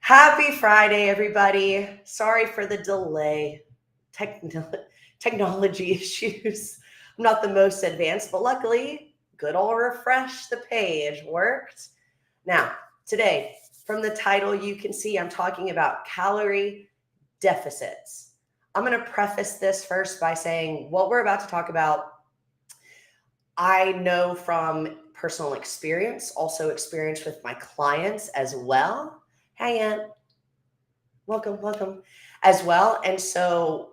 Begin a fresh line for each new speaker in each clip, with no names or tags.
Happy Friday, everybody. Sorry for the delay. Techno- Technology issues. I'm not the most advanced, but luckily, good old refresh the page worked. Now, today, from the title, you can see I'm talking about calorie deficits. I'm going to preface this first by saying what we're about to talk about, I know from personal experience, also experience with my clients as well. Hey, Aunt. Welcome as well. And so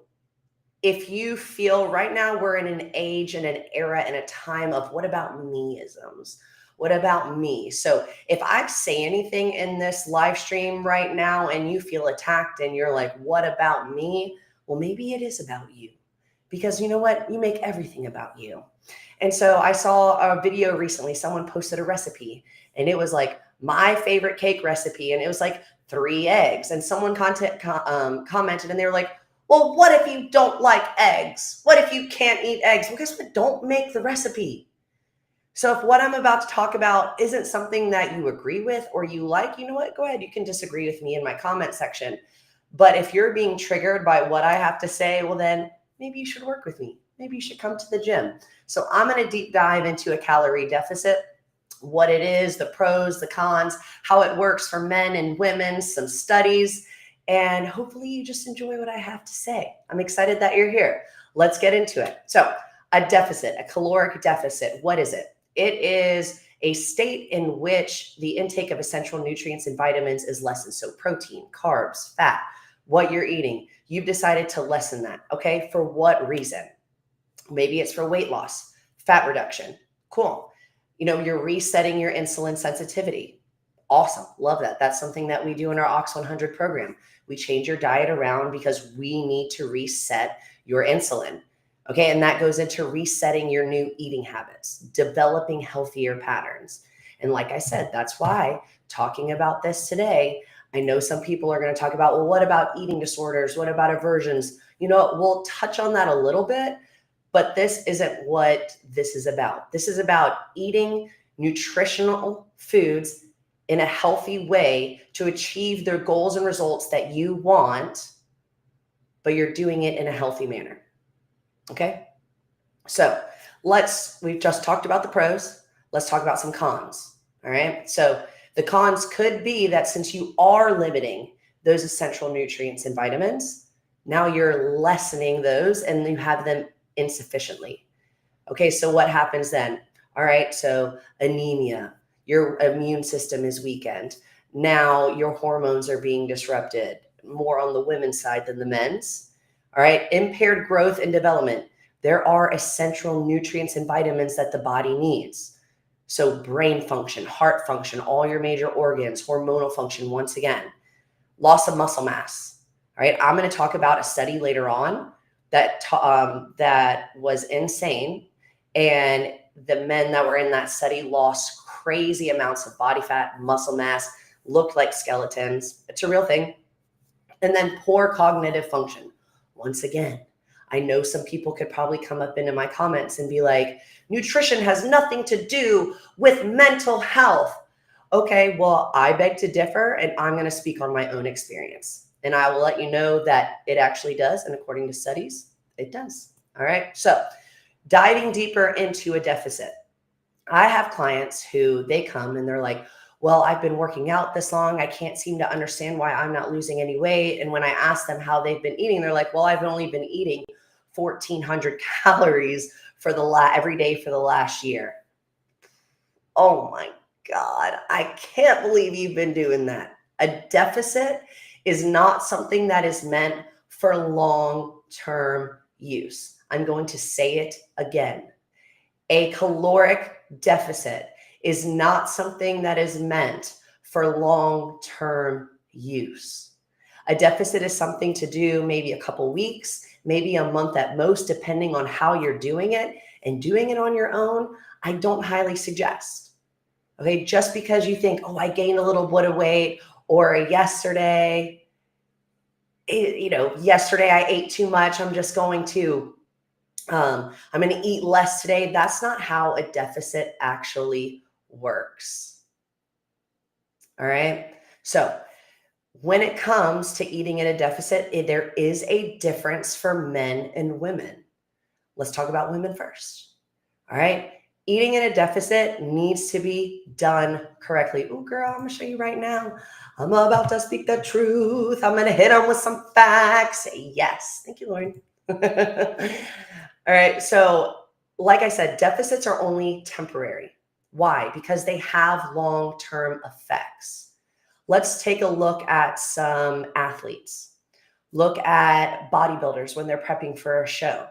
if you feel right now we're in an age and an era and a time of what about me-isms? What about me? So if I say anything in this live stream right now and you feel attacked and you're like, what about me? Well, maybe it is about you because you know what? You make everything about you. And so I saw a video recently, someone posted a recipe and it was like my favorite cake recipe. And it was like 3 eggs. And someone commented and they were like, well, what if you don't like eggs? What if you can't eat eggs? Well, guess what? Don't make the recipe. So if what I'm about to talk about isn't something that you agree with or you like, you know what? Go ahead. You can disagree with me in my comment section. But if you're being triggered by what I have to say, well, then maybe you should work with me. Maybe you should come to the gym. So I'm going to deep dive into a calorie deficit, what it is, the pros, the cons, how it works for men and women, some studies, and hopefully you just enjoy what I have to say. I'm excited that you're here. Let's get into it. So a deficit, a caloric deficit, what is it? It is a state in which the intake of essential nutrients and vitamins is lessened. So protein, carbs, fat, what you're eating, you've decided to lessen that. Okay. For what reason? Maybe it's for weight loss, fat reduction. Cool. You're resetting your insulin sensitivity. Awesome. Love that. That's something that we do in our Ox 100 program. We change your diet around because we need to reset your insulin. Okay. And that goes into resetting your new eating habits, developing healthier patterns. And like I said, that's why talking about this today, I know some people are going to talk about, well, what about eating disorders? What about aversions? We'll touch on that a little bit, but this isn't what this is about. This is about eating nutritional foods in a healthy way to achieve their goals and results that you want, but you're doing it in a healthy manner. Okay. So we've just talked about the pros. Let's talk about some cons. All right. So the cons could be that since you are limiting those essential nutrients and vitamins, now you're lessening those and you have them insufficiently. Okay. So what happens then? All right. So anemia, your immune system is weakened. Now your hormones are being disrupted, more on the women's side than the men's. All right. Impaired growth and development. There are essential nutrients and vitamins that the body needs. So brain function, heart function, all your major organs, hormonal function, once again, loss of muscle mass. All right. I'm going to talk about a study later on that was insane. And the men that were in that study lost crazy amounts of body fat, muscle mass, looked like skeletons. It's a real thing. And then poor cognitive function. Once again, I know some people could probably come up into my comments and be like, nutrition has nothing to do with mental health. Okay, well, I beg to differ, and I'm going to speak on my own experience. And I will let you know that it actually does. And according to studies, it does. All right. So diving deeper into a deficit. I have clients who they come and they're like, well, I've been working out this long. I can't seem to understand why I'm not losing any weight. And when I ask them how they've been eating, they're like, well, I've only been eating 1,400 calories for every day for the last year. Oh my God. I can't believe you've been doing that. A deficit is not something that is meant for long-term use. I'm going to say it again. A caloric deficit is not something that is meant for long-term use. A deficit is something to do maybe a couple weeks, maybe a month at most, depending on how you're doing it. And doing it on your own, I don't highly suggest. Okay, just because you think, oh, I gained a little bit of weight, or yesterday I ate too much, I'm going to eat less today. That's not how a deficit actually works. All right. So When it comes to eating in a deficit, there is a difference for men and women. Let's talk about women first. All right. Eating in a deficit needs to be done correctly. Ooh, girl, I'm going to show you right now. I'm about to speak the truth. I'm going to hit them with some facts. Yes. Thank you, Lauren. All right. So, like I said, deficits are only temporary. Why? Because they have long-term effects. Let's take a look at some athletes. Look at bodybuilders when they're prepping for a show.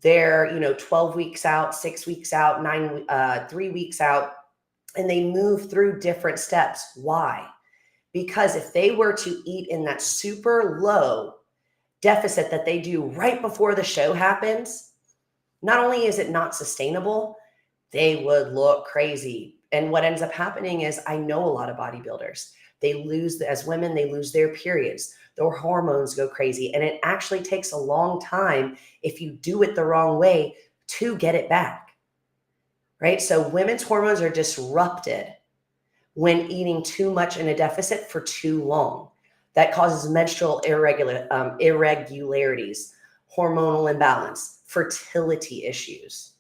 They're 12 weeks out, 6 weeks out, 3 weeks out, and they move through different steps. Why? Because if they were to eat in that super low deficit that they do right before the show happens, not only is it not sustainable, they would look crazy. And what ends up happening is, I know a lot of bodybuilders, as women, they lose their periods. Their hormones go crazy. And it actually takes a long time, if you do it the wrong way, to get it back. Right? So women's hormones are disrupted when eating too much in a deficit for too long. That causes menstrual irregularities, hormonal imbalance, fertility issues.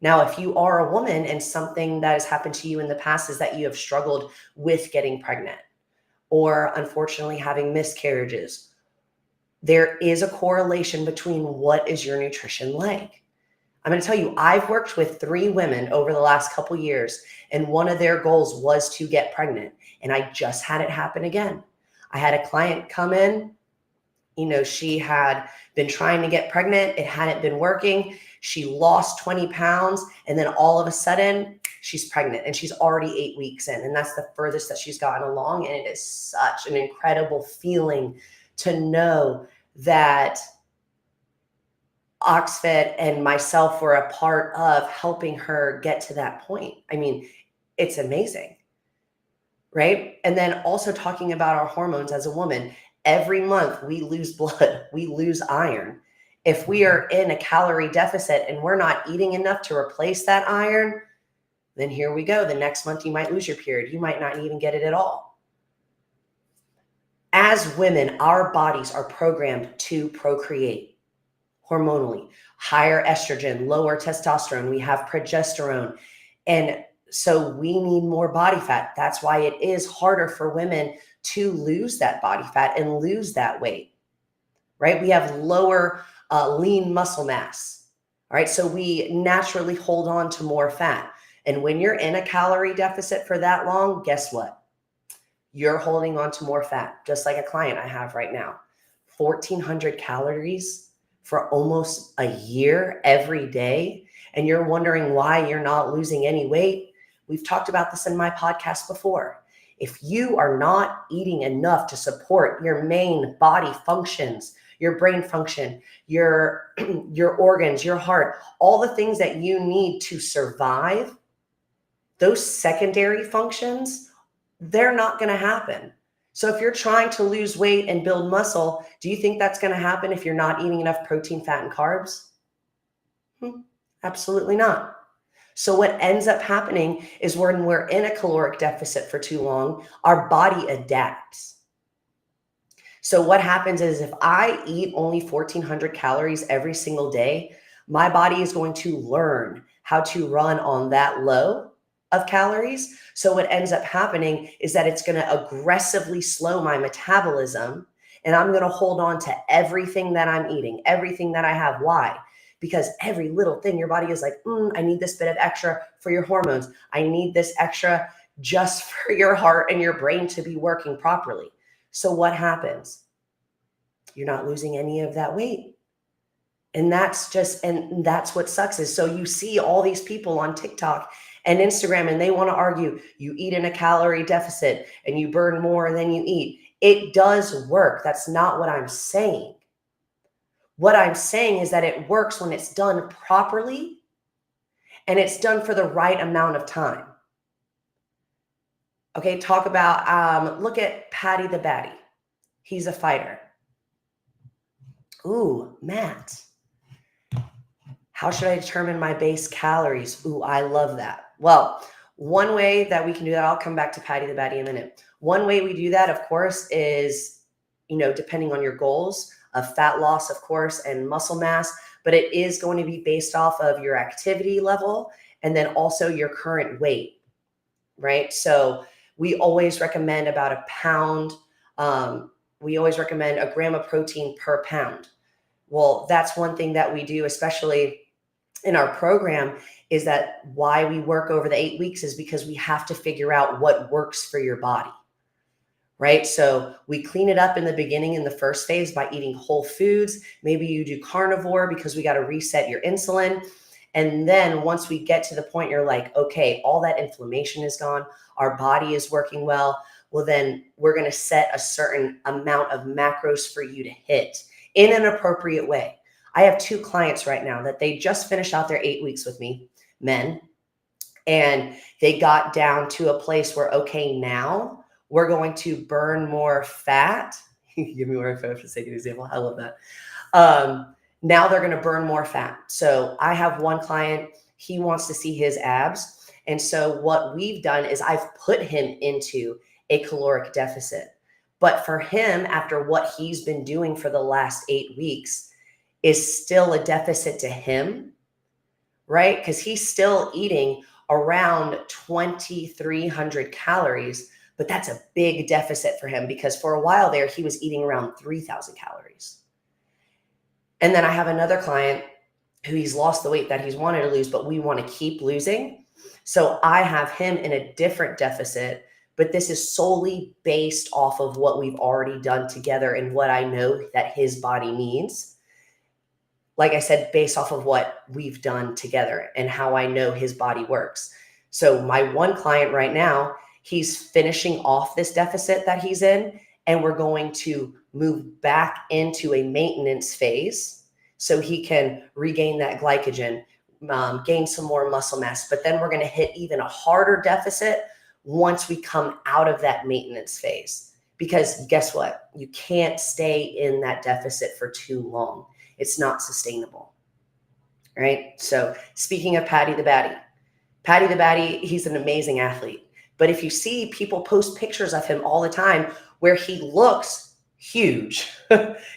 Now, if you are a woman and something that has happened to you in the past is that you have struggled with getting pregnant or unfortunately having miscarriages, there is a correlation between what is your nutrition like. I'm going to tell you, I've worked with 3 women over the last couple years, and one of their goals was to get pregnant. And I just had it happen again. I had a client come in, she had been trying to get pregnant. It hadn't been working. She lost 20 pounds. And then all of a sudden she's pregnant, and she's already 8 weeks in. And that's the furthest that she's gotten along. And it is such an incredible feeling to know that Oxfed and myself were a part of helping her get to that point. I mean, it's amazing, right? And then also talking about our hormones as a woman, every month we lose blood, we lose iron. If we are in a calorie deficit and we're not eating enough to replace that iron, then here we go. The next month you might lose your period. You might not even get it at all. As women, our bodies are programmed to procreate hormonally. Higher estrogen, lower testosterone. We have progesterone. And so we need more body fat. That's why it is harder for women to lose that body fat and lose that weight, right? We have lower lean muscle mass, all right? So we naturally hold on to more fat. And when you're in a calorie deficit for that long, guess what? You're holding on to more fat, just like a client I have right now. 1,400 calories for almost a year every day. And you're wondering why you're not losing any weight. We've talked about this in my podcast before. If you are not eating enough to support your main body functions, your brain function, your organs, your heart, all the things that you need to survive, those secondary functions, they're not going to happen. So if you're trying to lose weight and build muscle, do you think that's going to happen if you're not eating enough protein, fat, and carbs? Absolutely not. So what ends up happening is when we're in a caloric deficit for too long, our body adapts. So what happens is, if I eat only 1,400 calories every single day, my body is going to learn how to run on that low of calories. So what ends up happening is that it's going to aggressively slow my metabolism, and I'm going to hold on to everything that I'm eating, everything that I have. Why? Because every little thing, your body is like, I need this bit of extra for your hormones. I need this extra just for your heart and your brain to be working properly. So what happens? You're not losing any of that weight. And that's what sucks is, so you see all these people on TikTok and Instagram, and they want to argue you eat in a calorie deficit and you burn more than you eat. It does work. That's not what I'm saying. What I'm saying is that it works when it's done properly and it's done for the right amount of time. Okay, talk about, look at Patty the Batty. He's a fighter. Ooh, Matt. How should I determine my base calories? Ooh, I love that. Well, One way that we can do that, I'll come back to Patty the Batty in a minute. One way we do that, of course, is, depending on your goals of fat loss, of course, and muscle mass, but it is going to be based off of your activity level and then also your current weight, right? So we always recommend about a pound. We always recommend a gram of protein per pound. Well, that's one thing that we do, especially in our program, is that why we work over the 8 weeks is because we have to figure out what works for your body, right? So we clean it up in the beginning in the first phase by eating whole foods. Maybe you do carnivore because we got to reset your insulin. And then once we get to the point you're like, okay, all that inflammation is gone, our body is working well, well, then we're going to set a certain amount of macros for you to hit in an appropriate way. I have 2 clients right now that they just finished out their 8 weeks with me, men, and they got down to a place where, okay, now we're going to burn more fat. Give me more fat for sake of example. I love that. Now they're going to burn more fat. So I have one client, he wants to see his abs. And so what we've done is I've put him into a caloric deficit. But for him, after what he's been doing for the last 8 weeks, is still a deficit to him, right? Because he's still eating around 2,300 calories, but that's a big deficit for him because for a while there, he was eating around 3,000 calories. And then I have another client who he's lost the weight that he's wanted to lose, but we want to keep losing. So I have him in a different deficit, but this is solely based off of what we've already done together and what I know that his body needs. Like I said, based off of what we've done together and how I know his body works. So my one client right now, he's finishing off this deficit that he's in, and we're going to move back into a maintenance phase so he can regain that glycogen, gain some more muscle mass. But then we're going to hit even a harder deficit once we come out of that maintenance phase. Because guess what? You can't stay in that deficit for too long. It's not sustainable, right? So speaking of Patty the Batty, he's an amazing athlete. But if you see people post pictures of him all the time where he looks huge,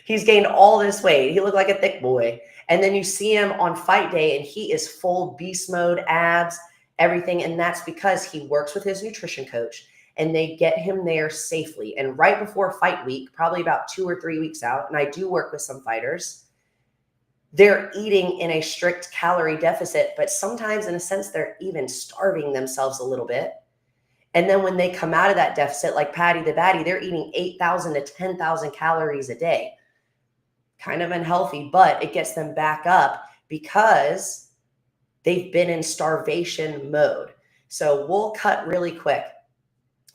he's gained all this weight. He looked like a thick boy. And then you see him on fight day and he is full beast mode, abs, everything. And that's because he works with his nutrition coach and they get him there safely. And right before fight week, probably about 2 or 3 weeks out, and I do work with some fighters, they're eating in a strict calorie deficit, but sometimes in a sense, they're even starving themselves a little bit. And then when they come out of that deficit, like Patty the Batty, they're eating 8,000 to 10,000 calories a day. Kind of unhealthy, but it gets them back up because they've been in starvation mode. So we'll cut really quick.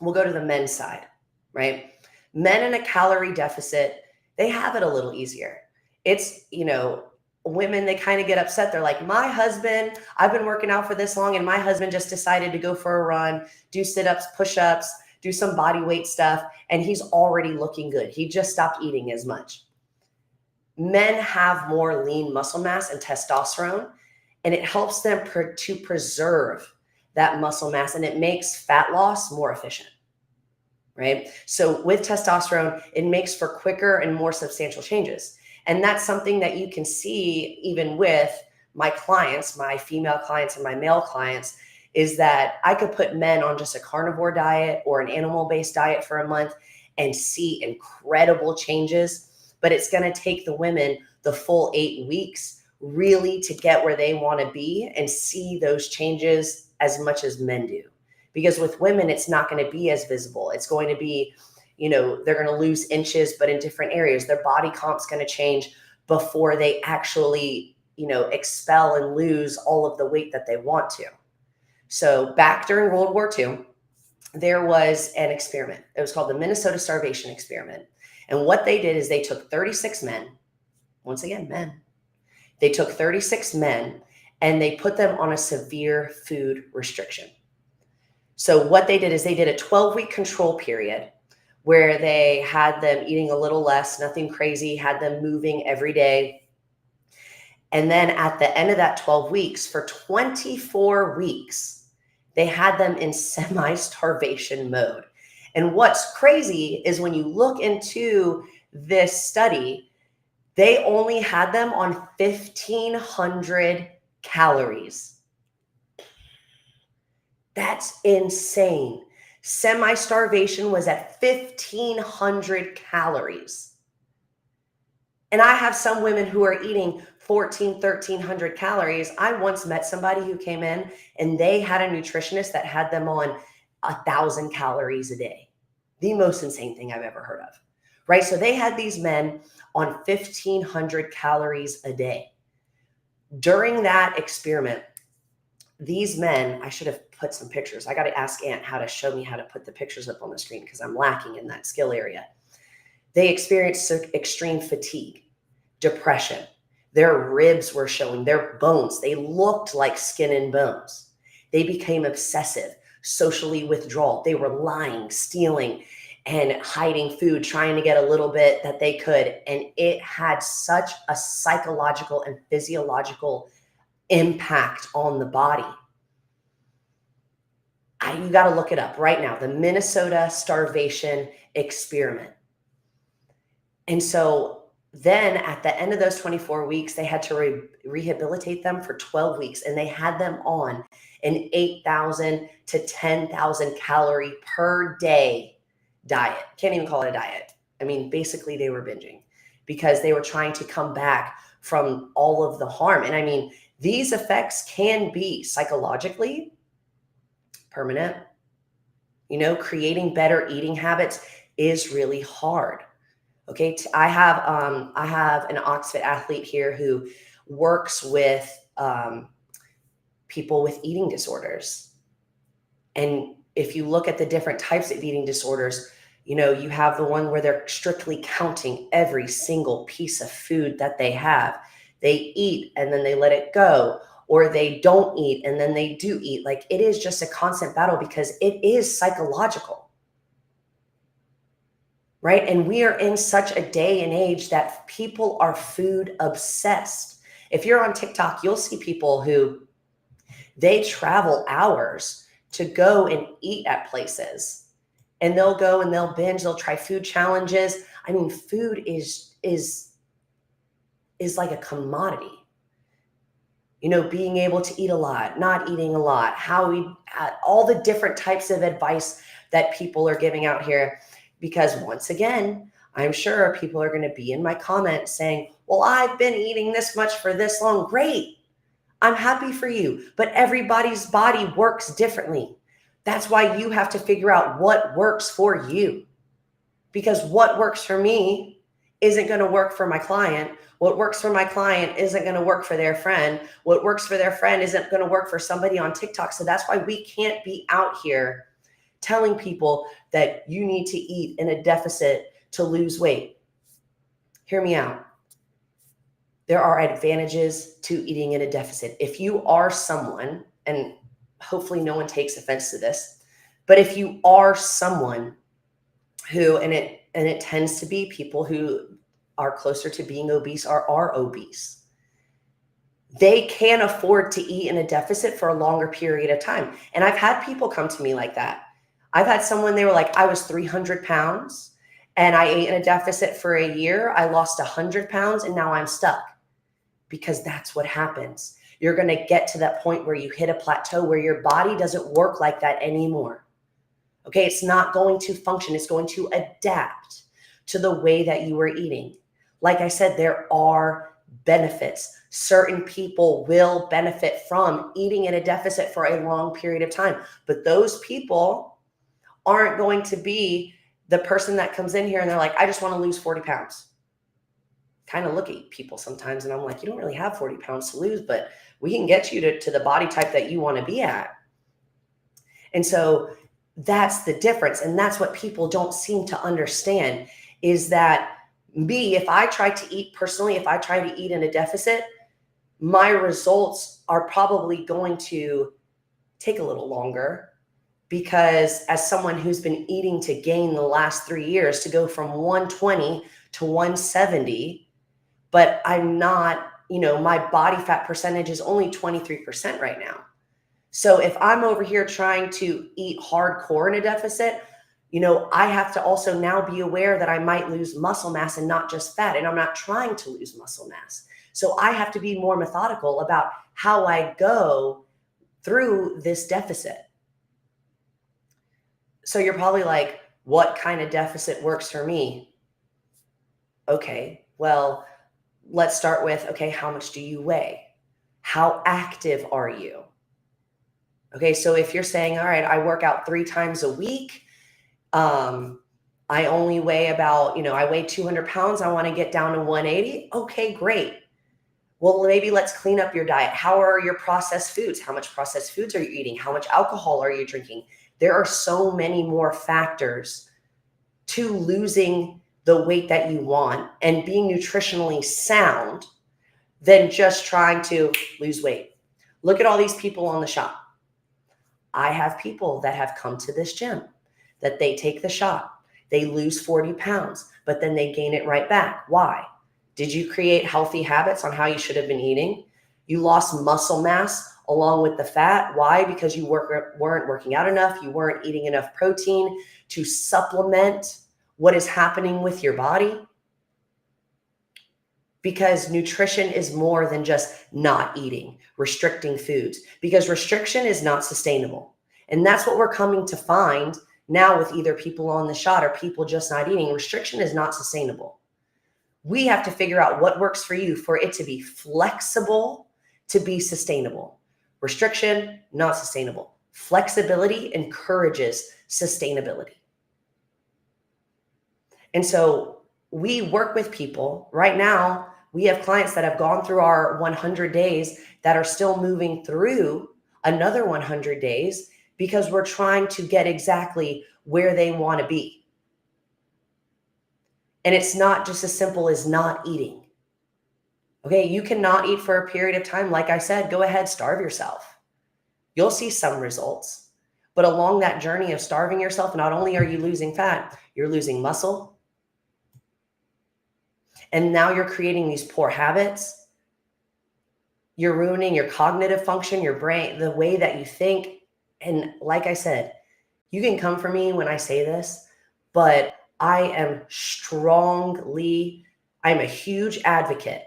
We'll go to the men's side, right? Men in a calorie deficit, they have it a little easier. It's, women, they kind of get upset. They're like, my husband, I've been working out for this long and my husband just decided to go for a run, do sit-ups, push-ups, do some body weight stuff, and he's already looking good. He just stopped eating as much. Men have more lean muscle mass and testosterone, and it helps them to preserve that muscle mass, and it makes fat loss more efficient, right? So with testosterone, it makes for quicker and more substantial changes. And that's something that you can see even with my clients, my female clients and my male clients, is that I could put men on just a carnivore diet or an animal-based diet for a month and see incredible changes. But it's going to take the women the full 8 weeks really to get where they want to be and see those changes as much as men do. Because with women, it's not going to be as visible. It's going to be, they're going to lose inches, but in different areas. Their body comp's going to change before they actually, expel and lose all of the weight that they want to. So back during World War II, there was an experiment. It was called the Minnesota Starvation Experiment. And what they did is they took 36 men, once again, men. They took 36 men and they put them on a severe food restriction. So what they did is they did a 12-week control period where they had them eating a little less, nothing crazy, had them moving every day. And then at the end of that 12 weeks, for 24 weeks, They had them in semi-starvation mode. And what's crazy is when you look into this study, they only had them on 1,500 calories. That's insane. Semi-starvation was at 1,500 calories. And I have some women who are eating 1,300 calories. I once met somebody who came in and they had a nutritionist that had them on 1,000 calories a day. The most insane thing I've ever heard of, right? So they had these men on 1,500 calories a day. During that experiment, these men, I should have put some pictures. I got to ask Aunt how to show me how to put the pictures up on the screen because I'm lacking in that skill area. They experienced extreme fatigue, depression. Their ribs were showing, their bones, they looked like skin and bones. They became obsessive, socially withdrawal. They were lying, stealing, and hiding food, trying to get a little bit that they could. And it had such a psychological and physiological impact on the body. You got to look it up right now, the Minnesota starvation experiment. And so then at the end of those 24 weeks, they had to rehabilitate them for 12 weeks. And they had them on an 8,000 to 10,000 calorie per day diet. Can't even call it a diet. I mean, basically they were binging because they were trying to come back from all of the harm. And I mean, these effects can be psychologically permanent. You know, creating better eating habits is really hard. Okay, I have an Oxford athlete here who works with people with eating disorders. And if you look at the different types of eating disorders, you know, you have the one where they're strictly counting every single piece of food that they have. They eat and then they let it go, or they don't eat and then they do eat. Like, it is just a constant battle because it is psychological. Right? And we are in such a day and age that people are food obsessed. If you're on TikTok, you'll see people who they travel hours to go and eat at places, and they'll go and they'll binge, they'll try food challenges. I mean, food is like a commodity. You know, being able to eat a lot, not eating a lot, all the different types of advice that people are giving out here. Because once again, I'm sure people are going to be in my comments saying, well, I've been eating this much for this long. Great. I'm happy for you. But everybody's body works differently. That's why you have to figure out what works for you. Because what works for me isn't going to work for my client. What works for my client isn't going to work for their friend. What works for their friend isn't going to work for somebody on TikTok. So that's why we can't be out here telling people that you need to eat in a deficit to lose weight. Hear me out. There are advantages to eating in a deficit. If you are someone, and hopefully no one takes offense to this, but if you are someone who, and it tends to be people who are closer to being obese or are obese, they can afford to eat in a deficit for a longer period of time. And I've had people come to me like that. I've had someone, they were like, I was 300 pounds and I ate in a deficit for a year. I lost 100 pounds and now I'm stuck. Because that's what happens. You're going to get to that point where you hit a plateau where your body doesn't work like that anymore. Okay, it's not going to function. It's going to adapt to the way that you were eating. Like I said, there are benefits. Certain people will benefit from eating in a deficit for a long period of time. But those people aren't going to be the person that comes in here and they're like, I just want to lose 40 pounds. Kind of look at people sometimes and I'm like, you don't really have 40 pounds to lose, but we can get you to the body type that you want to be at. And so that's the difference. And that's what people don't seem to understand is that if I try to eat personally, if I try to eat in a deficit, my results are probably going to take a little longer. Because as someone who's been eating to gain the last 3 years to go from 120 to 170, but I'm not, you know, my body fat percentage is only 23% right now. So if I'm over here trying to eat hardcore in a deficit, I have to also now be aware that I might lose muscle mass and not just fat. And I'm not trying to lose muscle mass. So I have to be more methodical about how I go through this deficit. So you're probably like, what kind of deficit works for me? Okay, well, let's start with, okay, how much do you weigh? How active are you? Okay, so if you're saying, all right, I work out 3 times a week, I only weigh about, I weigh 200 pounds, I want to get down to 180. Okay, great. Well, maybe let's clean up your diet. How are your processed foods? How much processed foods are you eating? How much alcohol are you drinking? There are so many more factors to losing the weight that you want and being nutritionally sound than just trying to lose weight. Look at all these people on the shot. I have people that have come to this gym that they take the shot, they lose 40 pounds, but then they gain it right back. Why? Did you create healthy habits on how you should have been eating? You lost muscle mass along with the fat. Why? Because you weren't working out enough. You weren't eating enough protein to supplement what is happening with your body. Because nutrition is more than just not eating, restricting foods, because restriction is not sustainable. And that's what we're coming to find now with either people on the shot or people just not eating. Restriction is not sustainable. We have to figure out what works for you for it to be flexible, to be sustainable. Restriction, not sustainable. Flexibility encourages sustainability. And so we work with people right now. We have clients that have gone through our 100 days that are still moving through another 100 days because we're trying to get exactly where they want to be. And it's not just as simple as not eating. Okay, you cannot eat for a period of time. Like I said, go ahead, starve yourself. You'll see some results. But along that journey of starving yourself, not only are you losing fat, you're losing muscle. And now you're creating these poor habits. You're ruining your cognitive function, your brain, the way that you think. And like I said, you can come for me when I say this, but I'm a huge advocate,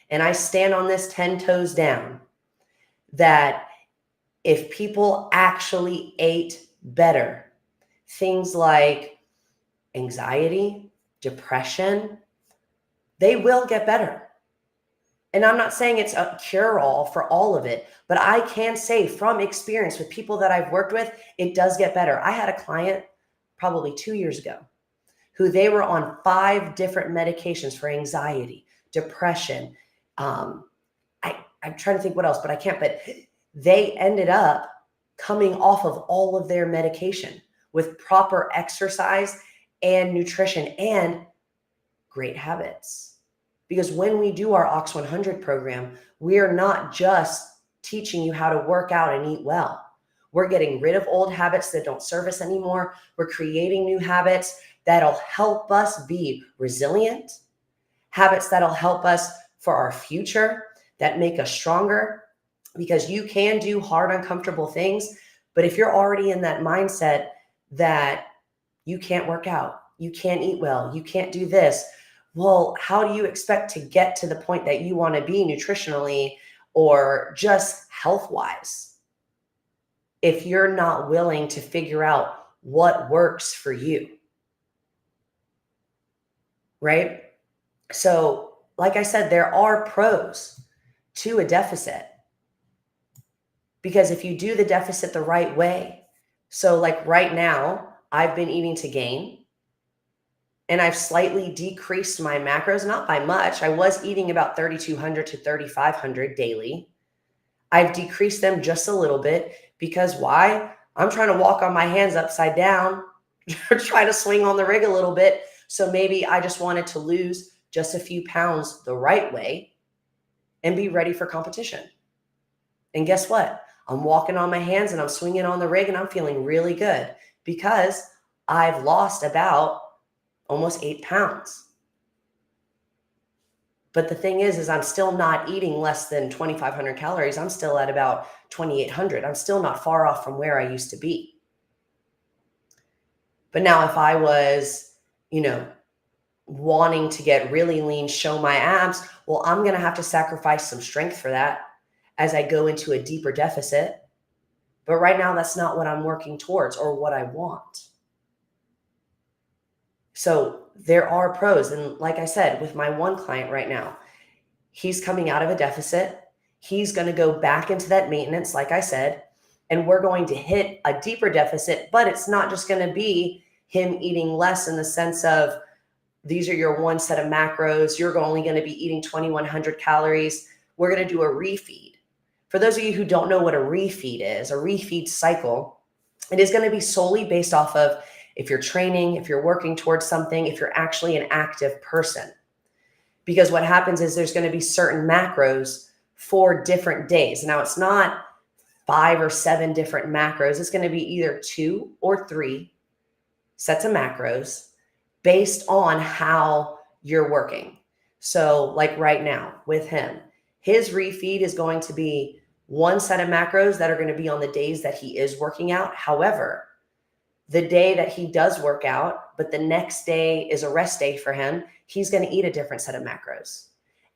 and I stand on this 10 toes down, that if people actually ate better, things like anxiety, depression, they will get better. And I'm not saying it's a cure-all for all of it, but I can say from experience with people that I've worked with, it does get better. I had a client probably 2 years ago who they were on 5 different medications for anxiety, depression. I'm trying to think what else, but I can't. But they ended up coming off of all of their medication with proper exercise and nutrition and great habits. Because when we do our Ox 100 program, we are not just teaching you how to work out and eat well. We're getting rid of old habits that don't serve us anymore. We're creating new habits that'll help us be resilient, habits that'll help us for our future, that make us stronger, because you can do hard, uncomfortable things. But if you're already in that mindset that you can't work out, you can't eat well, you can't do this, well, how do you expect to get to the point that you want to be nutritionally or just health-wise if you're not willing to figure out what works for you? Right? So, like I said, there are pros to a deficit, because if you do the deficit the right way, so like right now, I've been eating to gain. And I've slightly decreased my macros, not by much. I was eating about 3,200 to 3,500 daily. I've decreased them just a little bit because why? I'm trying to walk on my hands upside down, try to swing on the rig a little bit. So maybe I just wanted to lose just a few pounds the right way and be ready for competition. And guess what? I'm walking on my hands and I'm swinging on the rig and I'm feeling really good because I've lost about almost 8 pounds. But the thing is I'm still not eating less than 2,500 calories. I'm still at about 2,800. I'm still not far off from where I used to be. But now if I was, wanting to get really lean, show my abs, well, I'm going to have to sacrifice some strength for that as I go into a deeper deficit. But right now, that's not what I'm working towards or what I want. So there are pros. And like I said, with my one client right now, he's coming out of a deficit. He's going to go back into that maintenance, like I said, and we're going to hit a deeper deficit, but it's not just going to be him eating less in the sense of these are your one set of macros. You're only going to be eating 2,100 calories. We're going to do a refeed. For those of you who don't know what a refeed is, a refeed cycle, it is going to be solely based off of if you're training, if you're working towards something, if you're actually an active person. Because what happens is there's going to be certain macros for different days. Now, it's not 5 or 7 different macros. It's going to be either 2 or 3 sets of macros based on how you're working. So like right now with him, his refeed is going to be 1 set of macros that are going to be on the days that he is working out. However, the day that he does work out, but the next day is a rest day for him, he's going to eat a different set of macros.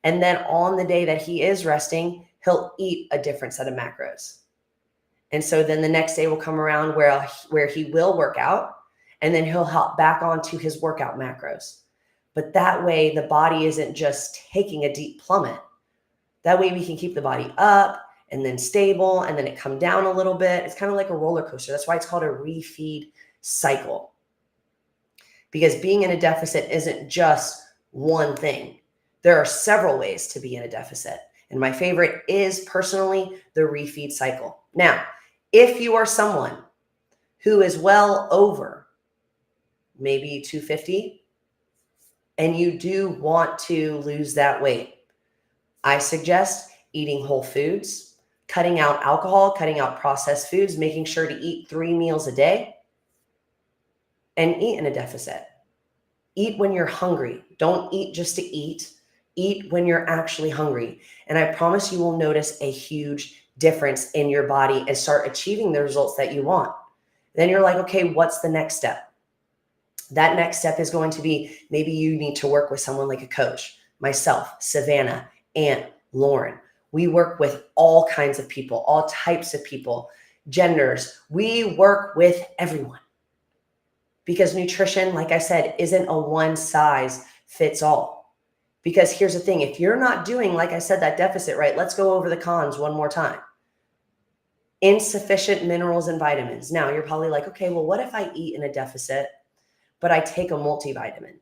And then on the day that he is resting, he'll eat a different set of macros. And so then the next day will come around where he will work out, and then he'll hop back onto his workout macros. But that way the body isn't just taking a deep plummet. That way we can keep the body up and then stable, and then it come down a little bit. It's kind of like a roller coaster. That's why it's called a refeed cycle. Because being in a deficit isn't just one thing. There are several ways to be in a deficit. And my favorite is personally the refeed cycle. Now, if you are someone who is well over maybe 250 and you do want to lose that weight, I suggest eating whole foods, cutting out alcohol, cutting out processed foods, making sure to eat 3 meals a day, and eat in a deficit. Eat when you're hungry. Don't eat just to eat. Eat when you're actually hungry. And I promise you will notice a huge difference in your body and start achieving the results that you want. Then you're like, okay, what's the next step? That next step is going to be maybe you need to work with someone like a coach, myself, Savannah, Aunt, Lauren. We work with all kinds of people, all types of people, genders. We work with everyone. Because nutrition, like I said, isn't a one size fits all. Because here's the thing, if you're not doing, like I said, that deficit, right? Let's go over the cons one more time. Insufficient minerals and vitamins. Now you're probably like, okay, well, what if I eat in a deficit, but I take a multivitamin?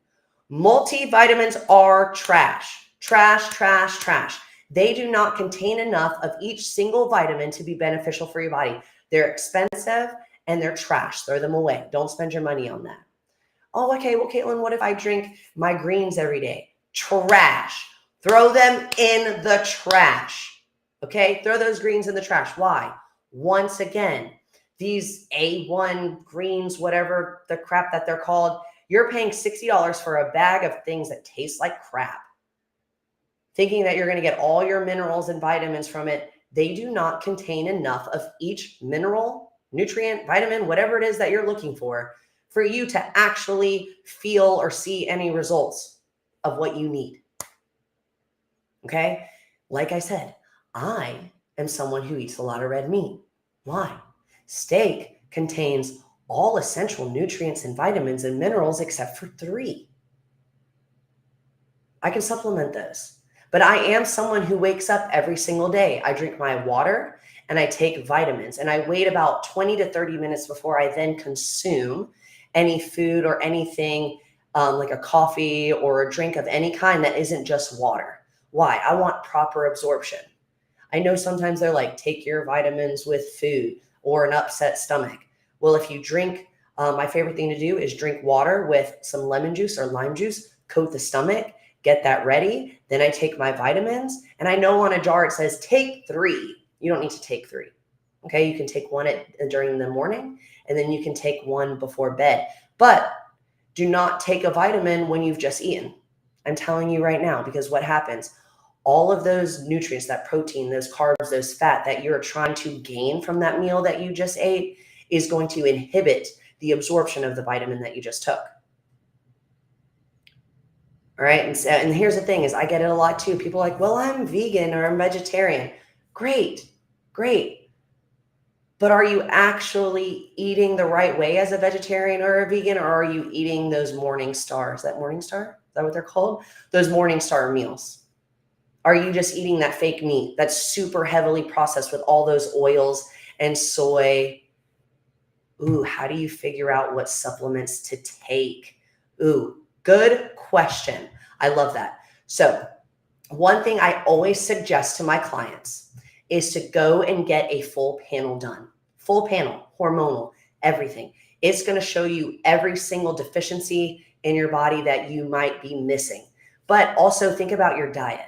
Multivitamins are trash, trash, trash, trash. They do not contain enough of each single vitamin to be beneficial for your body. They're expensive and they're trash. Throw them away. Don't spend your money on that. Oh, okay. Well, Caitlin, what if I drink my greens every day? Trash. Throw them in the trash. Okay. Throw those greens in the trash. Why? Once again, these A1 greens, whatever the crap that they're called, you're paying $60 for a bag of things that taste like crap. Thinking that you're going to get all your minerals and vitamins from it. They do not contain enough of each mineral, nutrient, vitamin, whatever it is that you're looking for you to actually feel or see any results of what you need. Okay? Like I said, I am someone who eats a lot of red meat. Why? Steak contains all essential nutrients and vitamins and minerals except for 3. I can supplement those. But I am someone who wakes up every single day. I drink my water and I take vitamins, and I wait about 20 to 30 minutes before I then consume any food or anything like a coffee or a drink of any kind that isn't just water. Why? I want proper absorption. I know sometimes they're like, take your vitamins with food or an upset stomach. Well, if you drink, my favorite thing to do is drink water with some lemon juice or lime juice, coat the stomach, get that ready. Then I take my vitamins, and I know on a jar it says take 3. You don't need to take 3. Okay. You can take 1 during the morning, and then you can take 1 before bed, but do not take a vitamin when you've just eaten. I'm telling you right now, because what happens? All of those nutrients, that protein, those carbs, those fat that you're trying to gain from that meal that you just ate is going to inhibit the absorption of the vitamin that you just took. All right. And here's the thing is I get it a lot too. People are like, well, I'm vegan or I'm vegetarian. Great. Great. But are you actually eating the right way as a vegetarian or a vegan, or are you eating those Morning Stars? Is that Morning Star? Is that what they're called? Those Morning Star meals. Are you just eating that fake meat that's super heavily processed with all those oils and soy? Ooh, how do you figure out what supplements to take? Ooh, good question. I love that. So one thing I always suggest to my clients is to go and get a full panel done. Full panel, hormonal, everything. It's going to show you every single deficiency in your body that you might be missing. But also think about your diet.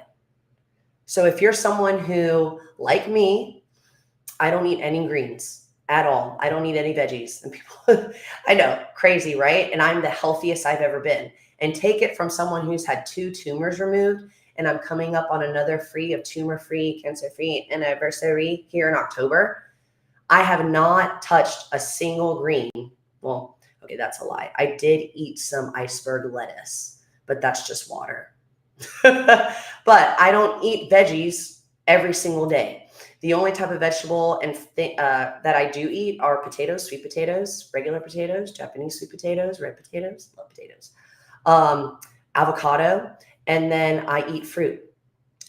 So if you're someone who, like me, I don't eat any greens at all. I don't eat any veggies. And people, I know, crazy, right? And I'm the healthiest I've ever been. And take it from someone who's had 2 tumors removed, and I'm coming up on another tumor-free, cancer-free anniversary here in October. I have not touched a single green. Well, okay, that's a lie. I did eat some iceberg lettuce, but that's just water. But I don't eat veggies every single day. The only type of vegetable that I do eat are potatoes, sweet potatoes, regular potatoes, Japanese sweet potatoes, red potatoes, love potatoes, avocado, and then I eat fruit.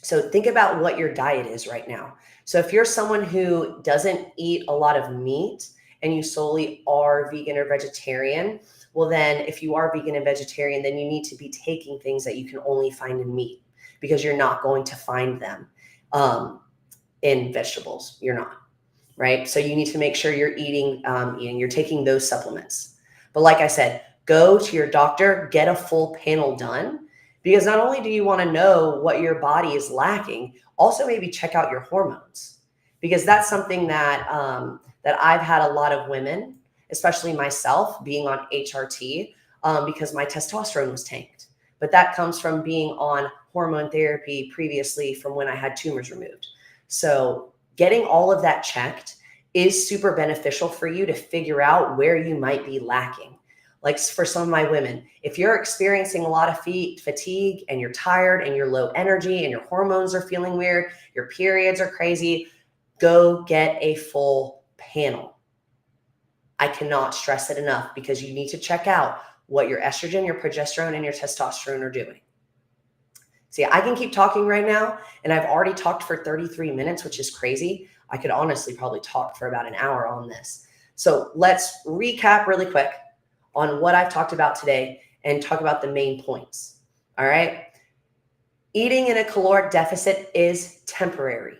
So think about what your diet is right now. So if you're someone who doesn't eat a lot of meat and you solely are vegan or vegetarian, well then if you are vegan and vegetarian, then you need to be taking things that you can only find in meat, because you're not going to find them in vegetables. You're not, right? So you need to make sure you're you're taking those supplements. But like I said, go to your doctor, get a full panel done, because not only do you want to know what your body is lacking, also maybe check out your hormones, because that's something that that I've had a lot of women, especially myself, being on HRT because my testosterone was tanked. But that comes from being on hormone therapy previously from when I had tumors removed. So getting all of that checked is super beneficial for you to figure out where you might be lacking. Like for some of my women, if you're experiencing a lot of fatigue and you're tired and you're low energy and your hormones are feeling weird, your periods are crazy, go get a full panel. I cannot stress it enough, because you need to check out what your estrogen, your progesterone, and your testosterone are doing. See, I can keep talking right now, and I've already talked for 33 minutes, which is crazy. I could honestly probably talk for about an hour on this. So let's recap really quick on what I've talked about today and talk about the main points. All right. Eating in a caloric deficit is temporary.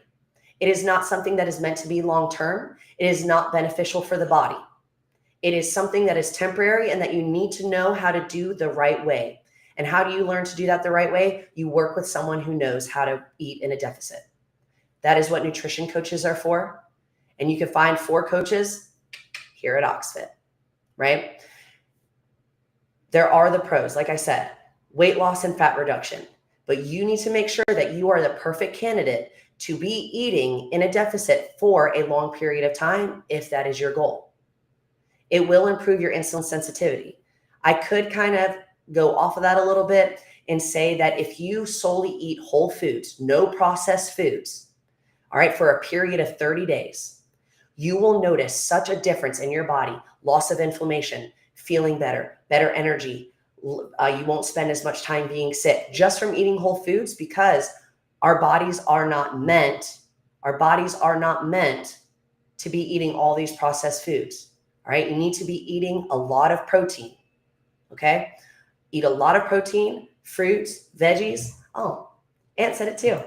It is not something that is meant to be long-term. It is not beneficial for the body. It is something that is temporary and that you need to know how to do the right way. And how do you learn to do that the right way? You work with someone who knows how to eat in a deficit. That is what nutrition coaches are for. And you can find 4 coaches here at Oxfit, right? There are the pros, like I said, weight loss and fat reduction. But you need to make sure that you are the perfect candidate to be eating in a deficit for a long period of time, if that is your goal. It will improve your insulin sensitivity. I could kind of go off of that a little bit and say that if you solely eat whole foods, no processed foods, all right, for a period of 30 days, you will notice such a difference in your body, loss of inflammation, feeling better, better energy. You won't spend as much time being sick just from eating whole foods, because our bodies are not meant to be eating all these processed foods. All right. You need to be eating a lot of protein. Okay. Eat a lot of protein, fruits, veggies. Oh, Aunt said it too.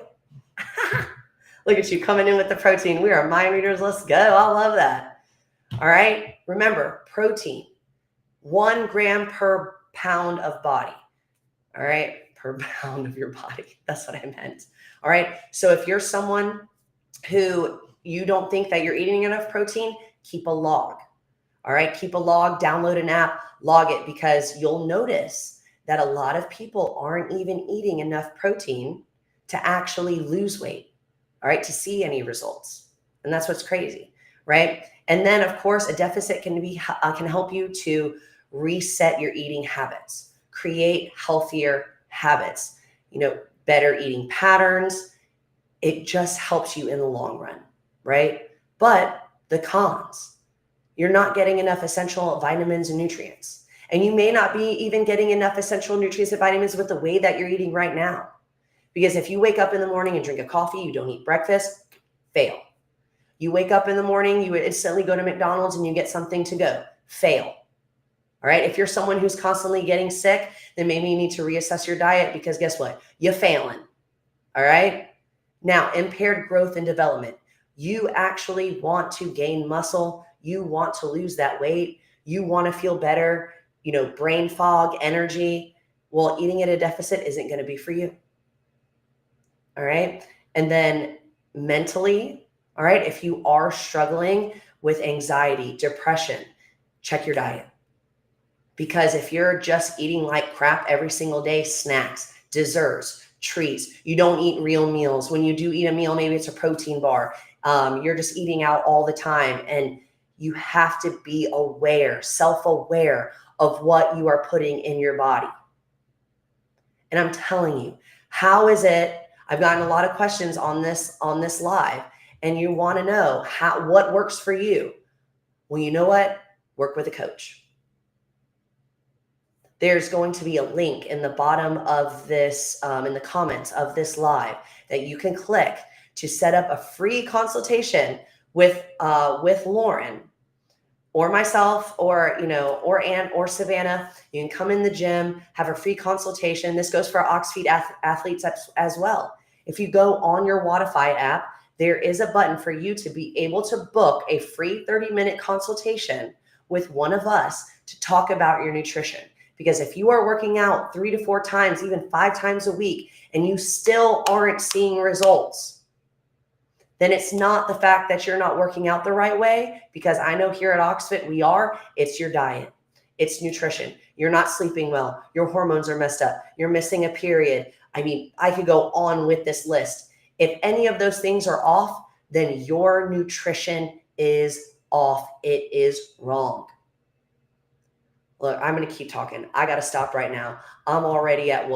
Look at you coming in with the protein. We are mind readers. Let's go. I love that. All right. Remember, protein, 1 gram per pound of body. All right. Per pound of your body. That's what I meant. All right. So if you're someone who you don't think that you're eating enough protein, keep a log. All right. Keep a log, download an app, log it, because you'll notice that a lot of people aren't even eating enough protein to actually lose weight, all right, to see any results. And that's what's crazy, right? And then, of course, a deficit can help you to reset your eating habits, create healthier habits, better eating patterns. It just helps you in the long run, right? But the cons, you're not getting enough essential vitamins and nutrients. And you may not be even getting enough essential nutrients and vitamins with the way that you're eating right now. Because if you wake up in the morning and drink a coffee, you don't eat breakfast, fail. You wake up in the morning, you instantly go to McDonald's and you get something to go, fail. All right. If you're someone who's constantly getting sick, then maybe you need to reassess your diet, because guess what? You're failing. All right. Now, impaired growth and development. You actually want to gain muscle. You want to lose that weight. You want to feel better, brain fog, energy. Well, eating at a deficit isn't going to be for you. All right. And then mentally, all right, if you are struggling with anxiety, depression, check your diet. Because if you're just eating like crap every single day, snacks, desserts, treats, you don't eat real meals. When you do eat a meal, maybe it's a protein bar. You're just eating out all the time. And you have to be aware, self-aware of what you are putting in your body. And I'm telling you, how is it? I've gotten a lot of questions on this live, and you want to know what works for you. Well, you know what? Work with a coach. There's going to be a link in the bottom of this, in the comments of this live, that you can click to set up a free consultation with Lauren or myself, or Ann or Savannah. You can come in the gym, have a free consultation. This goes for Oxfeed athletes as well. If you go on your Wodify app, there is a button for you to be able to book a free 30-minute consultation with one of us to talk about your nutrition. Because if you are working out 3 to 4 times, even 5 times a week, and you still aren't seeing results, then it's not the fact that you're not working out the right way, because I know here at Oxfit we are. It's your diet. It's nutrition. You're not sleeping well. Your hormones are messed up. You're missing a period. I mean, I could go on with this list. If any of those things are off, then your nutrition is off. It is wrong. Look, I'm going to keep talking. I got to stop right now. I'm already at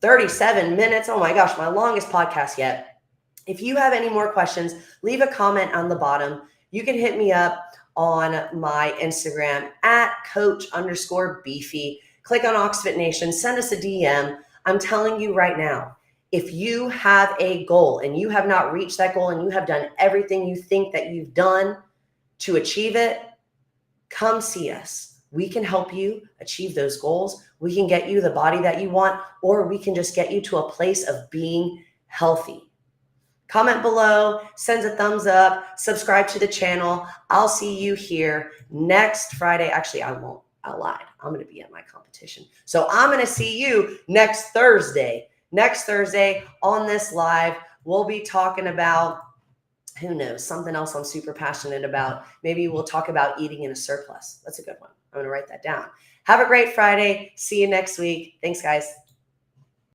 37 minutes. Oh my gosh, my longest podcast yet. If you have any more questions, leave a comment on the bottom. You can hit me up on my Instagram at coach_beefy. Click on Oxfit Nation, send us a DM. I'm telling you right now, if you have a goal and you have not reached that goal and you have done everything you think that you've done to achieve it, come see us. We can help you achieve those goals. We can get you the body that you want, or we can just get you to a place of being healthy. Comment below, send a thumbs up, subscribe to the channel. I'll see you here next Friday. Actually, I won't. I lied. I'm going to be at my competition. So I'm going to see you next Thursday. Next Thursday on this live, we'll be talking about, who knows, something else I'm super passionate about. Maybe we'll talk about eating in a surplus. That's a good one. I'm going to write that down. Have a great Friday. See you next week. Thanks, guys.